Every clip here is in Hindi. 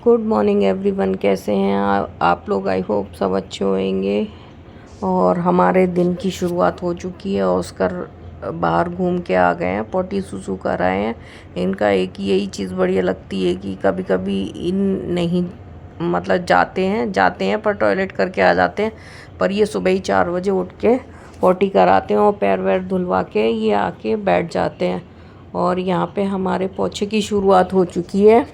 गुड मॉर्निंग एवरीवन, कैसे हैं आप लोग। आई होप सब अच्छे होंगे। और हमारे दिन की शुरुआत हो चुकी है। ऑस्कर बाहर घूम के आ गए हैं, पोटी सुसु कर आए हैं। इनका एक यही चीज़ बढ़िया लगती है कि कभी कभी इन नहीं मतलब जाते हैं पर टॉयलेट करके आ जाते हैं। पर ये सुबह ही 4 बजे उठ के पोटी कराते हैं और पैर वैर धुलवा के ये आके बैठ जाते हैं। और यहाँ पे हमारे पोछे की शुरुआत हो चुकी है।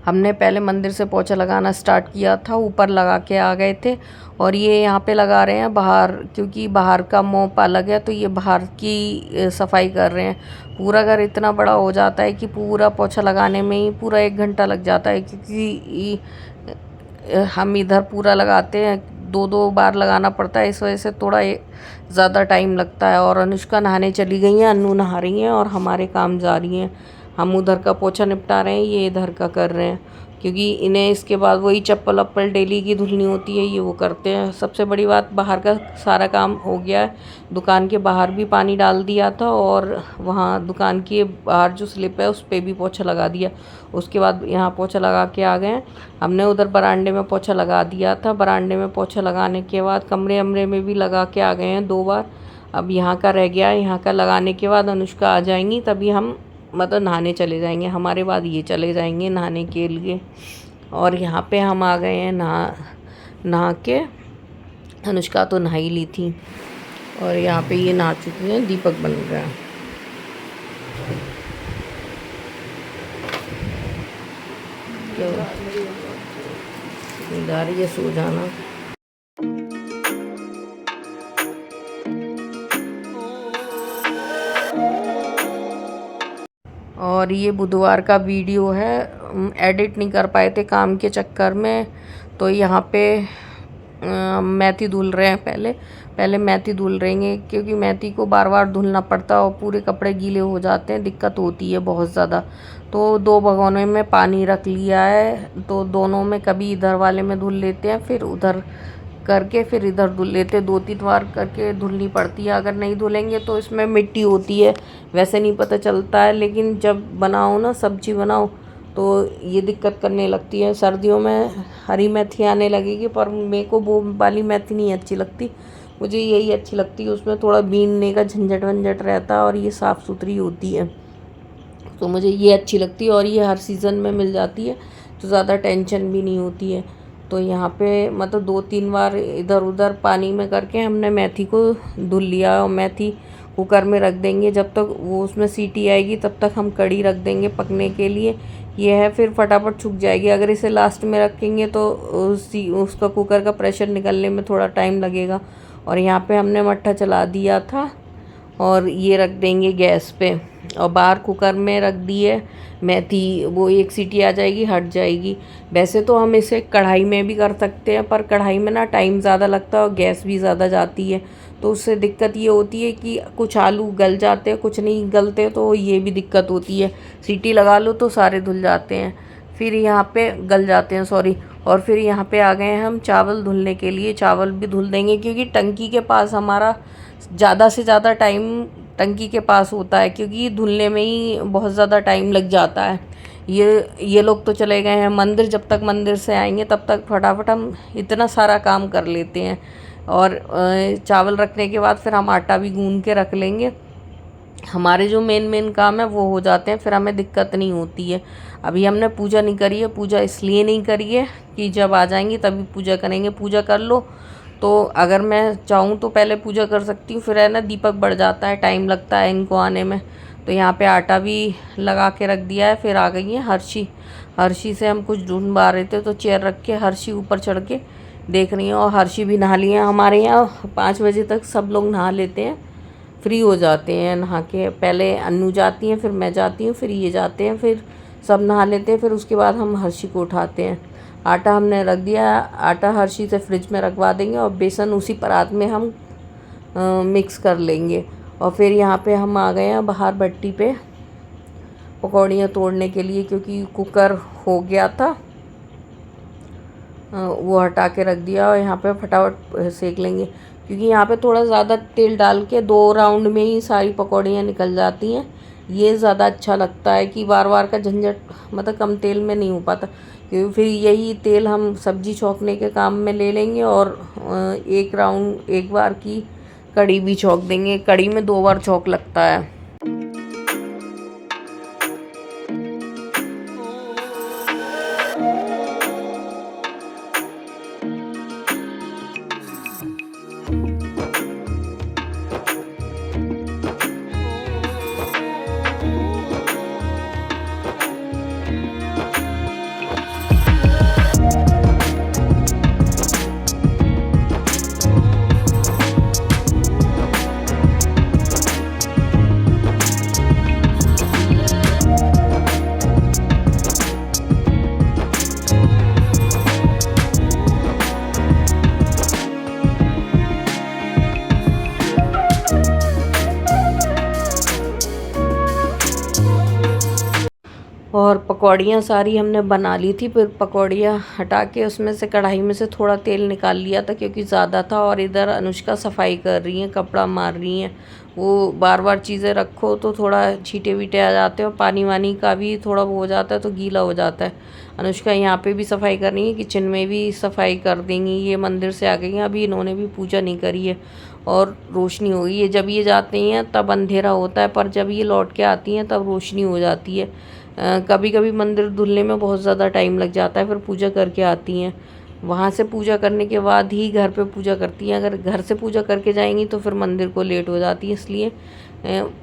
हमने पहले मंदिर से पोछा लगाना स्टार्ट किया था, ऊपर लगा के आ गए थे। और ये यहाँ पे लगा रहे हैं बाहर, क्योंकि बाहर का मोप अलग है तो ये बाहर की सफाई कर रहे हैं। पूरा घर इतना बड़ा हो जाता है कि पूरा पोछा लगाने में ही पूरा 1 घंटा लग जाता है, क्योंकि हम इधर पूरा लगाते हैं, 2-2 बार लगाना पड़ता है। इस वजह से थोड़ा ज़्यादा टाइम लगता है। और अनुष्का नहाने चली गई हैं, अन्नू नहा रही हैं और हमारे काम जारी हैं। हम उधर का पोछा निपटा रहे हैं, ये इधर का कर रहे हैं, क्योंकि इन्हें इसके बाद वही चप्पल वप्पल डेली की धुलनी होती है, ये वो करते हैं। सबसे बड़ी बात, बाहर का सारा काम हो गया है। दुकान के बाहर भी पानी डाल दिया था और वहाँ दुकान के बाहर जो स्लिप है उस पर भी पोछा लगा दिया। उसके बाद यहाँ पोछा लगा के आ गए हैं। हमने उधर बरामदे में पोछा लगा दिया था। बरामदे में पोछा लगाने के बाद कमरे अमरे में भी लगा के आ गए हैं 2 बार। अब यहाँ का रह गया है। यहाँ का लगाने के बाद अनुष्का आ जाएंगी, तभी हम मतलब नहाने चले जाएंगे। हमारे बाद ये चले जाएंगे नहाने के लिए। और यहाँ पे हम आ गए हैं नहा के। अनुष्का तो नहा ही ली थी और यहाँ पे ये नहा चुकी हैं। दीपक बन रहा है। इधर ये सो जाना। और ये बुधवार का वीडियो है, एडिट नहीं कर पाए थे काम के चक्कर में। तो यहाँ पे मेथी धुल रहे हैं। पहले मेथी धुल रहेंगे, क्योंकि मेथी को बार बार धुलना पड़ता है और पूरे कपड़े गीले हो जाते हैं, दिक्कत होती है बहुत ज़्यादा। तो 2 भगोनों में पानी रख लिया है, तो दोनों में कभी इधर वाले में धुल लेते हैं, फिर उधर करके फिर इधर धुल लेते। 2-3 बार करके धुलनी पड़ती है। अगर नहीं धुलेंगे तो इसमें मिट्टी होती है, वैसे नहीं पता चलता है, लेकिन जब बनाओ ना, सब्जी बनाओ, तो ये दिक्कत करने लगती है। सर्दियों में हरी मेथी आने लगेगी, पर मेरे को वो वाली मेथी नहीं अच्छी लगती, मुझे यही अच्छी लगती है। उसमें थोड़ा बीनने का झंझट वंझट रहता है और ये साफ़ सुथरी होती है, तो मुझे ये अच्छी लगती है। और ये हर सीज़न में मिल जाती है, तो ज़्यादा टेंशन भी नहीं होती है। तो यहाँ पे मतलब 2-3 बार इधर उधर पानी में करके हमने मेथी को धुल लिया। और मेथी कुकर में रख देंगे, जब तक वो उसमें सीटी आएगी तब तक हम कड़ी रख देंगे पकने के लिए। ये है, फिर फटाफट सूख जाएगी। अगर इसे लास्ट में रखेंगे तो उसका कुकर का प्रेशर निकलने में थोड़ा टाइम लगेगा। और यहाँ पे हमने मट्ठा चला दिया था और ये रख देंगे गैस पे। और बाहर कुकर में रख दिए मेथी, वो 1 सीटी आ जाएगी, हट जाएगी। वैसे तो हम इसे कढ़ाई में भी कर सकते हैं, पर कढ़ाई में ना टाइम ज़्यादा लगता है और गैस भी ज़्यादा जाती है, तो उससे दिक्कत ये होती है कि कुछ आलू गल जाते हैं, कुछ नहीं गलते, तो ये भी दिक्कत होती है। सीटी लगा लो तो सारे धुल जाते हैं, फिर यहाँ पे गल जाते हैं, सॉरी। और फिर यहाँ पे आ गए हैं हम चावल धुलने के लिए। चावल भी धुल देंगे, क्योंकि टंकी के पास हमारा ज़्यादा से ज़्यादा टाइम टंकी के पास होता है, क्योंकि धुलने में ही बहुत ज़्यादा टाइम लग जाता है। ये लोग तो चले गए हैं मंदिर, जब तक मंदिर से आएंगे तब तक फटाफट हम इतना सारा काम कर लेते हैं। और चावल रखने के बाद फिर हम आटा भी गूंद के रख लेंगे। हमारे जो मेन काम है वो हो जाते हैं, फिर हमें दिक्कत नहीं होती है। अभी हमने पूजा नहीं करी है। पूजा इसलिए नहीं करी है कि जब आ जाएंगी तभी पूजा करेंगे। पूजा कर लो तो अगर मैं चाहूँ तो पहले पूजा कर सकती हूँ, फिर है ना दीपक बढ़ जाता है, टाइम लगता है इनको आने में। तो यहाँ पे आटा भी लगा के रख दिया है। फिर आ गई है हर्षी से हम कुछ ढूंढवा रहे थे, तो चेयर रख के हर्षी ऊपर चढ़ के देख रही हैं। और हर्षी भी नहा लिए हैं। हमारे यहाँ 5 बजे तक सब लोग नहा लेते हैं, फ्री हो जाते हैं नहा के। पहले अन्नू जाती हैं, फिर मैं जाती हूँ, फिर ये जाते हैं, फिर सब नहा लेते हैं। फिर उसके बाद हम हर्षी को उठाते हैं। आटा हमने रख दिया। आटा हर्षी से फ्रिज में रखवा देंगे और बेसन उसी परात में हम मिक्स कर लेंगे। और फिर यहाँ पे हम आ गए हैं बाहर भट्टी पे पकौड़ियाँ तोड़ने के लिए, क्योंकि कुकर हो गया था, वो हटा के रख दिया। और यहाँ पे फटाफट सेक लेंगे, क्योंकि यहाँ पे थोड़ा ज़्यादा तेल डाल के 2 राउंड में ही सारी पकौड़ियाँ निकल जाती हैं। ये ज़्यादा अच्छा लगता है कि बार बार का झंझट मतलब कम तेल में नहीं हो पाता, क्योंकि फिर यही तेल हम सब्जी छौंकने के काम में ले लेंगे और एक राउंड एक बार की कड़ी भी छौंक देंगे। कड़ी में 2 बार छौंक लगता है। और पकौड़ियाँ सारी हमने बना ली थी। फिर पकौड़ियाँ हटा के उसमें से कढ़ाई में से थोड़ा तेल निकाल लिया था, क्योंकि ज़्यादा था। और इधर अनुष्का सफाई कर रही हैं, कपड़ा मार रही हैं। वो बार बार चीज़ें रखो तो थोड़ा छींटे वीटे आ जाते हैं और पानी वानी का भी थोड़ा वो हो जाता है, तो गीला हो जाता है। अनुष्का यहाँ पे भी सफाई कर रही है, किचन में भी सफाई कर देंगी। ये मंदिर से आ गई हैं, अभी इन्होंने भी पूजा नहीं करी है और रोशनी हो गई है। जब ये जाती हैं तब अंधेरा होता है, पर जब ये लौट के आती हैं तब रोशनी हो जाती है। कभी कभी मंदिर धुलने में बहुत ज़्यादा टाइम लग जाता है, फिर पूजा करके आती हैं। वहाँ से पूजा करने के बाद ही घर पे पूजा करती हैं। अगर घर से पूजा करके जाएंगी तो फिर मंदिर को लेट हो जाती है, इसलिए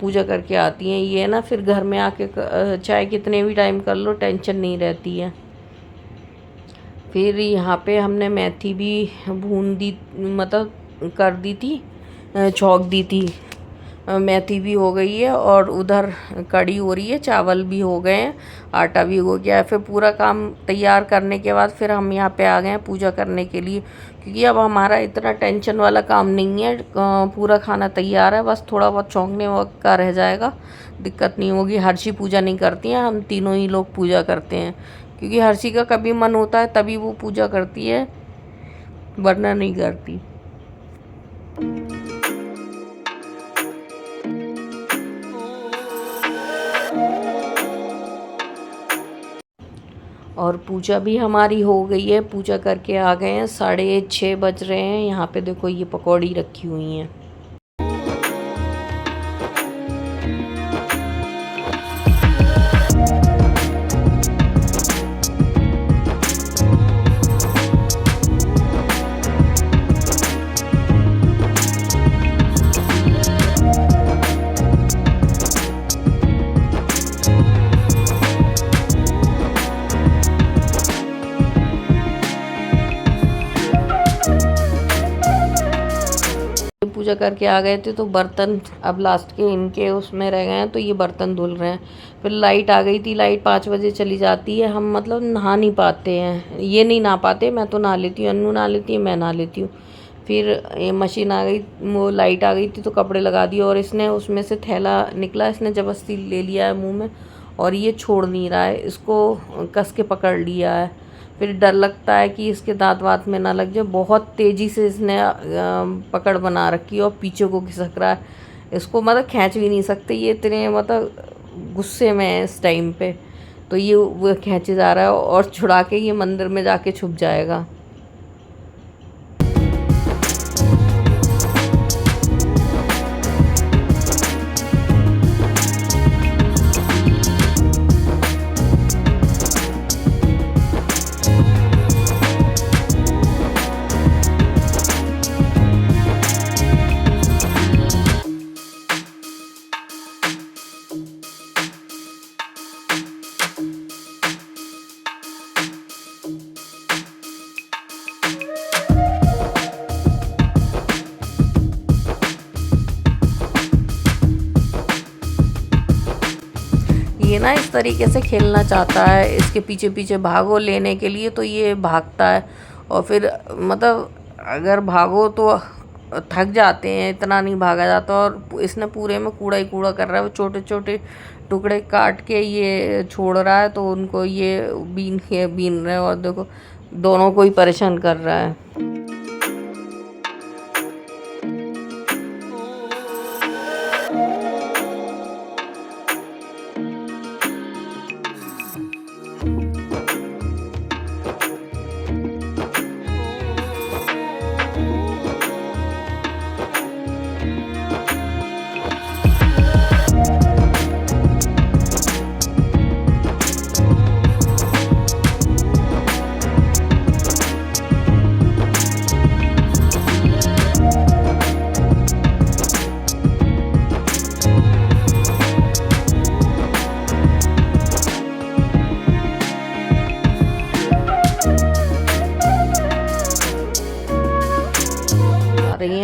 पूजा करके आती हैं। ये ना फिर घर में आके चाहे कितने भी टाइम कर लो टेंशन नहीं रहती है। फिर यहाँ पे हमने मेथी भी भून दी, मतलब कर दी थी, छौंक दी थी। मेथी भी हो गई है और उधर कड़ी हो रही है, चावल भी हो गए हैं, आटा भी हो गया है। फिर पूरा काम तैयार करने के बाद फिर हम यहाँ पे आ गए हैं पूजा करने के लिए, क्योंकि अब हमारा इतना टेंशन वाला काम नहीं है। पूरा खाना तैयार है, बस थोड़ा बहुत छौंकने वक्त का रह जाएगा, दिक्कत नहीं होगी। हर्षी पूजा नहीं करती हैं, हम तीनों ही लोग पूजा करते हैं, क्योंकि हर्षी का कभी मन होता है तभी वो पूजा करती है, वरना नहीं करती। और पूजा भी हमारी हो गई है, पूजा करके आ गए हैं। 6:30 बज रहे हैं। यहाँ पे देखो ये पकौड़ी रखी हुई हैं। पूजा करके आ गए थे तो बर्तन अब लास्ट के इनके उसमें रह गए हैं, तो ये बर्तन धुल रहे हैं। फिर लाइट आ गई थी, लाइट 5 बजे चली जाती है। हम मतलब नहा नहीं पाते हैं, ये नहीं नहा पाते, मैं तो नहा लेती हूँ, अन्नू नहा लेती है, मैं नहा लेती हूँ। फिर ये मशीन आ गई, वो लाइट आ गई थी तो कपड़े लगा दिए, और इसने उसमें से थैला निकला, इसने ज़बरदस्ती ले लिया है मुँह में और ये छोड़ नहीं रहा है, इसको कस के पकड़ लिया है। फिर डर लगता है कि इसके दांत वात में ना लग जाए। बहुत तेज़ी से इसने पकड़ बना रखी है और पीछे को खिसक रहा है। इसको मतलब खींच भी नहीं सकते, ये इतने मतलब गुस्से में है इस टाइम पे। तो ये वो खींचे जा रहा है और छुड़ा के ये मंदिर में जाके छुप जाएगा। ये ना इस तरीके से खेलना चाहता है, इसके पीछे पीछे भागो लेने के लिए, तो ये भागता है। और फिर मतलब अगर भागो तो थक जाते हैं, इतना नहीं भागा जाता। और इसने पूरे में कूड़ा ही कूड़ा कर रहा है, वो छोटे छोटे टुकड़े काट के ये छोड़ रहा है, तो उनको ये बीन रहे हैं। और देखो दोनों को ही परेशान कर रहा है।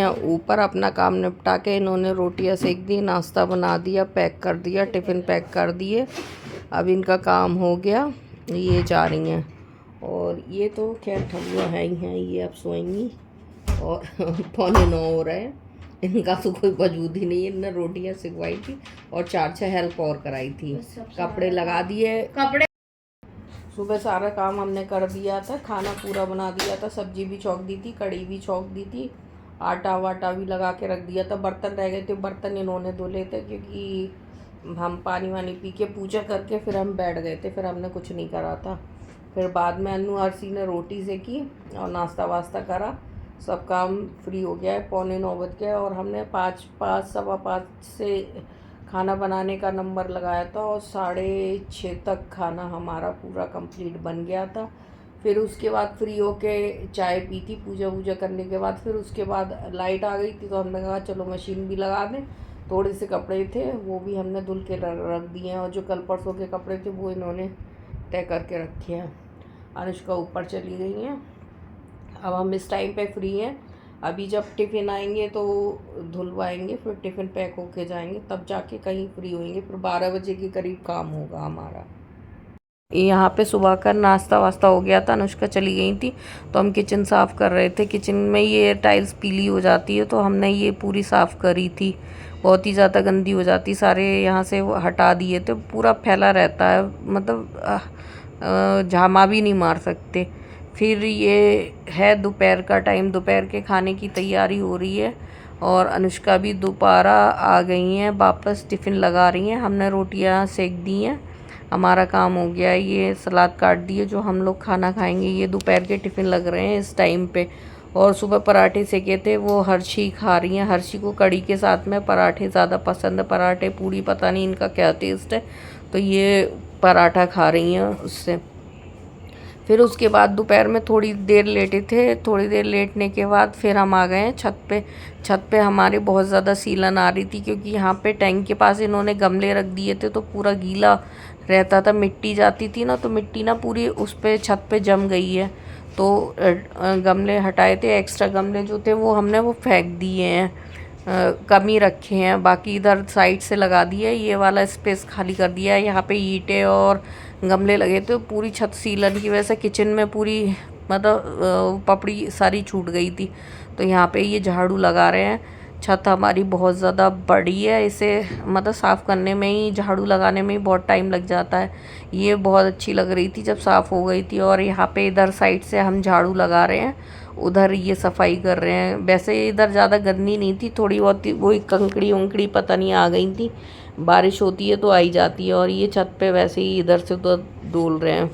हैं ऊपर, अपना काम निपटा के इन्होंने रोटियां सेक दी, नाश्ता बना दिया, पैक कर दिया, टिफ़िन पैक कर दिए। अब इनका काम हो गया, ये जा रही हैं। और ये तो खैर ठंडा है ही हैं, ये अब सोएंगी। और 8:45 हो रहे हैं, इनका तो कोई वजूद ही नहीं है। इनने रोटियां सिखवाई थी और 4-6 हेल्प और कराई थी, कपड़े लगा दिए। कपड़े सुबह सारा काम हमने कर दिया था, खाना पूरा बना दिया था, सब्जी भी छौंक दी थी, कड़ी भी छौंक दी थी, आटा वाटा भी लगा के रख दिया था। बर्तन रह गए थे, बर्तन इन्होंने धो ले थे, क्योंकि हम पानी वानी पी के पूजा करके फिर हम बैठ गए थे, फिर हमने कुछ नहीं करा था। फिर बाद में अनु हर्षी ने रोटी सेकी और नाश्ता वास्ता करा, सब काम फ्री हो गया है। 8:45 बज गया और हमने 5-5 से खाना बनाने का नंबर लगाया था और 6:30 तक खाना हमारा पूरा कंप्लीट बन गया था। फिर उसके बाद फ्री होके चाय पी थी पूजा वूजा करने के बाद। फिर उसके बाद लाइट आ गई थी तो हमने कहा चलो मशीन भी लगा दें। थोड़े से कपड़े थे वो भी हमने धुल के रख दिए हैं, और जो कल परसों के कपड़े थे वो इन्होंने तय करके रखे हैं। अनुष्का ऊपर चली गई हैं। अब हम इस टाइम पे फ्री हैं। अभी जब टिफ़िन आएंगे तो धुलवाएंगे, फिर टिफ़िन पैक होके जाएंगे, तब जाके कहीं फ्री होएंगे। फिर 12 बजे के करीब काम होगा हमारा। यहाँ पे सुबह का नाश्ता वास्ता हो गया था, अनुष्का चली गई थी तो हम किचन साफ़ कर रहे थे। किचन में ये टाइल्स पीली हो जाती है तो हमने ये पूरी साफ़ करी थी, बहुत ही ज़्यादा गंदी हो जाती, सारे यहाँ से वो हटा दिए थे। पूरा फैला रहता है, मतलब झामा भी नहीं मार सकते। फिर ये है दोपहर का टाइम, दोपहर के खाने की तैयारी हो रही है और अनुष्का भी दोबारा आ गई हैं वापस, टिफ़िन लगा रही हैं। हमने रोटियां सेक दी हैं, हमारा काम हो गया। ये सलाद काट दिए, जो हम लोग खाना खाएंगे। ये दोपहर के टिफ़िन लग रहे हैं इस टाइम पे। और सुबह पराठे सेके थे, वो हर्षी खा रही हैं। हर्षी को कड़ी के साथ में पराठे ज़्यादा पसंद है, पराठे पूड़ी पता नहीं इनका क्या टेस्ट है, तो ये पराठा खा रही हैं उससे। फिर उसके बाद दोपहर में थोड़ी देर लेटे थे, थोड़ी देर लेटने के बाद फिर हम आ गए हैं छत पे। छत पे हमारे बहुत ज़्यादा सीलन आ रही थी, क्योंकि यहाँ पे टैंक के पास इन्होंने गमले रख दिए थे तो पूरा गीला रहता था, मिट्टी जाती थी ना, तो मिट्टी ना पूरी उस पे छत पे जम गई है। तो गमले हटाए थे, एक्स्ट्रा गमले जो थे वो हमने वो फेंक दिए हैं, कम ही रखे हैं। बाकी इधर साइड से लगा दिया, ये वाला स्पेस खाली कर दिया है। यहाँ पे ईंटें और गमले लगे थे, पूरी छत सीलन की वजह से किचन में पूरी मतलब पपड़ी सारी छूट गई थी। तो यहाँ पे ये झाड़ू लगा रहे हैं। छत हमारी बहुत ज़्यादा बड़ी है, इसे मतलब साफ़ करने में ही, झाड़ू लगाने में ही बहुत टाइम लग जाता है। ये बहुत अच्छी लग रही थी जब साफ़ हो गई थी। और यहाँ पे इधर साइड से हम झाड़ू लगा रहे हैं, उधर ये सफाई कर रहे हैं। वैसे इधर ज़्यादा गंदी नहीं थी, थोड़ी बहुत वही कंकड़ी उंकड़ी पता नहीं आ गई थी, बारिश होती है तो आई जाती है। और ये छत पे वैसे ही इधर से उधर डोल रहे हैं।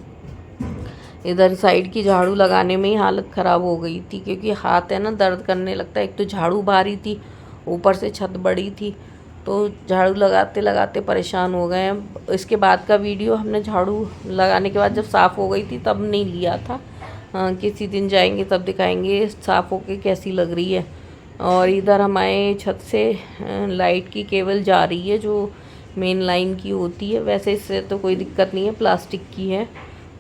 इधर साइड की झाड़ू लगाने में ही हालत ख़राब हो गई थी, क्योंकि हाथ है ना दर्द करने लगता है। एक तो झाड़ू भारी थी, ऊपर से छत बड़ी थी, तो झाड़ू लगाते लगाते परेशान हो गए हैं। इसके बाद का वीडियो हमने झाड़ू लगाने के बाद जब साफ़ हो गई थी तब नहीं लिया था, किसी दिन जाएंगे तब दिखाएंगे साफ़ होके कैसी लग रही है। और इधर हमारे छत से लाइट की केबल जा रही है, जो मेन लाइन की होती है। वैसे इससे तो कोई दिक्कत नहीं है, प्लास्टिक की है,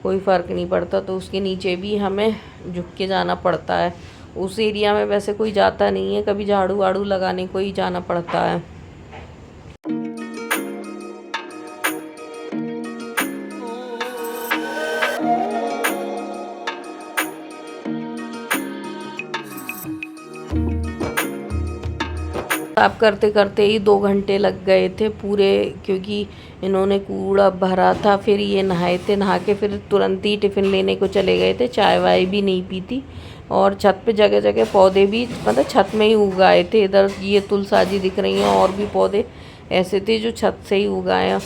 कोई फ़र्क नहीं पड़ता। तो उसके नीचे भी हमें झुक के जाना पड़ता है। उस एरिया में वैसे कोई जाता नहीं है, कभी झाड़ू वाड़ू लगाने को ही जाना पड़ता है। साफ करते करते ही 2 घंटे लग गए थे पूरे, क्योंकि इन्होंने कूड़ा भरा था। फिर ये नहाए थे, नहा के फिर तुरंत ही टिफ़िन लेने को चले गए थे, चाय वाय भी नहीं पी थी। और छत पे जगह जगह पौधे भी मतलब छत में ही उगाए थे। इधर ये तुलसाजी दिख रही हैं, और भी पौधे ऐसे थे जो छत से ही उगाए।